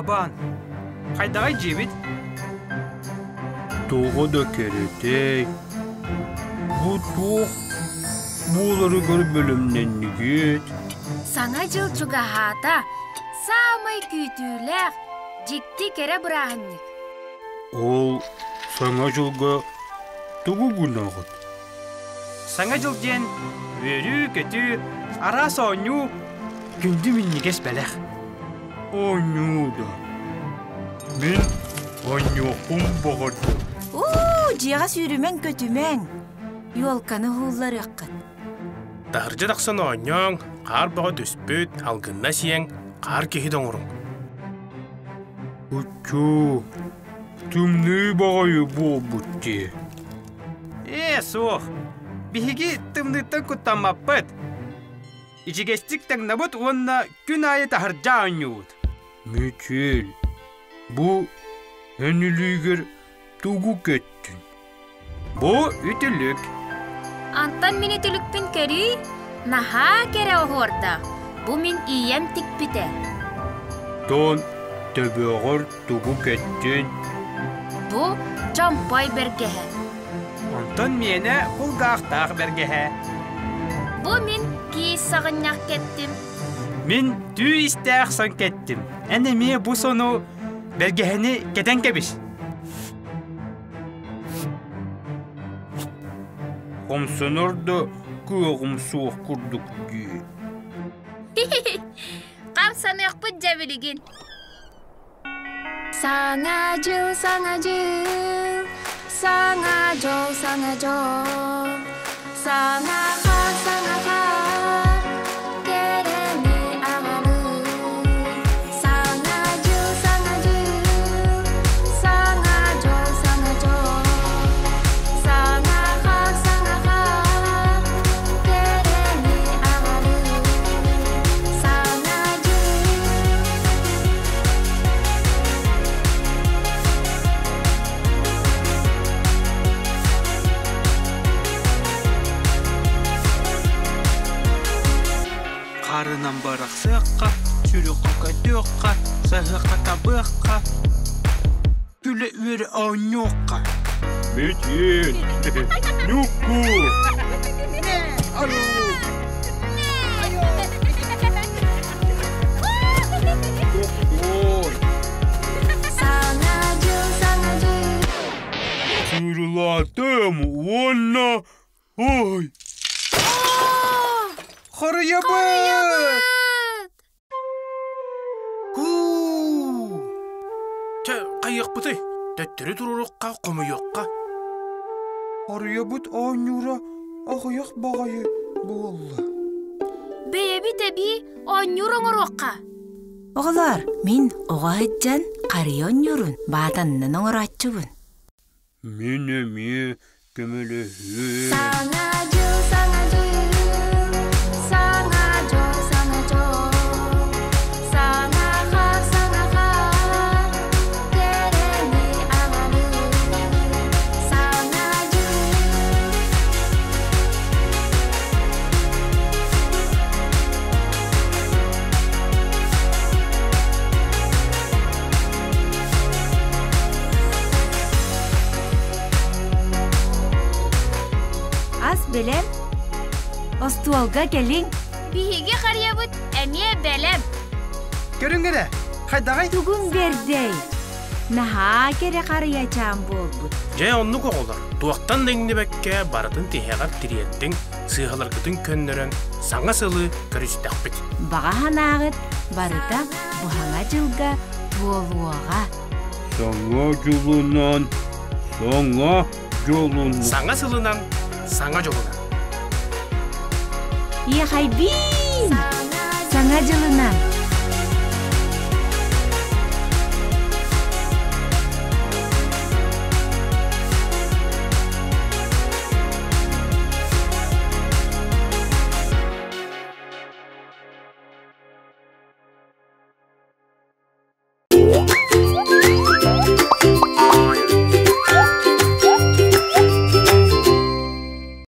бан. Кайдагай жебит? Тоғы да керетей. Бұ тоқ болары көріп бөлімнен негет. Саңа жыл жугахата, самай күйтүләк, жикти кере бұрағынник. Ол саңа жылға тұғы күнағыт. Саңа жыл ден өрі көті арас оңю күнді міннігес бәләқ. Оңю да. Мен оңюқым бағады. Жиға сүйрімен көтімен. Юалканы ғулар яққын. Тағыржы дақсан оңяң, қар bağa дүспөт, алғынна сиең, қар кехи доңырың. Үтчу, түмні бағайы бол бұтте. Сух, бихиги тымныттан күттамаппыт. Ичигестик таңнабыт онна күн айы тағыржа оңюд. Мечел, бұ әнілігер тугу кеттін. Бұ үтілік. Антан мені түлікпін көрі, наха кере оғырда. Бұ мен ием тікпіте. Тон төбеғыр тугу кеттін. Бұ жампай бергеhe. Антон мені құлғақтақ бергеhe. Бұ мен кейс сағыннақ кеттім. Мен түй істәқ сон кеттім. Әнеме бұ сону бергехені кетен кебіш. Қомсынырды көғім суық күрдік дей. Қамсанық бұд жәбілігін. Саңа жыл, саңа жыл, саңа жол, саңа жол, саңа қақ, саңа қақ, кереме ағалы. Саңа жыл, саңа жыл, саңа жол, саңа жол, саңа қақ, саңа қақ, кереме ағалы. Саңа жыл. Қарынан барақ сыққа, сүріққа көтіққа, сығыққа табыққа, күлі өрі оңюққа. Мечел, нүкку. Ой, Саңа жыл, саңа жыл. сұрылатым, онна. Ой, Қорыя бұд! Қайық бұты, төттірі тұрырыққа, құмы yoqqa. Қорыя бұд оңюра ағыяқ бағайы болы. Бейбі тәбі оңюрың ұрыққа. Оғылар, мен оға ғыджан қарион юрун, батанның оңыратчы бұн. менеме көмілі. Саңа жыл, саңа жыл, саңа жол, саңа жол, саңа қақ, саңа қақ, кереме ағалы. Саңа жыл. Аз білем, остуалға келің. Бихиге қария бұд, әме бәлем. Көріңгені, қайдағай? Түгін бердей. Наха кере қариячан бол бұд. Жай онны қоғылар, туақтан дәңді бәкке баратын тейхеғар тириеттің, сыйғалар күтін көннерін, саңа сылы көрістәқ біт. Баға ханағыт, барыта бұхана жылға туолуаға. Саңа жолынан, саңа жолынан. Саңа сылынан, саңа жолынан. Е хайбин! Саңа жылынан.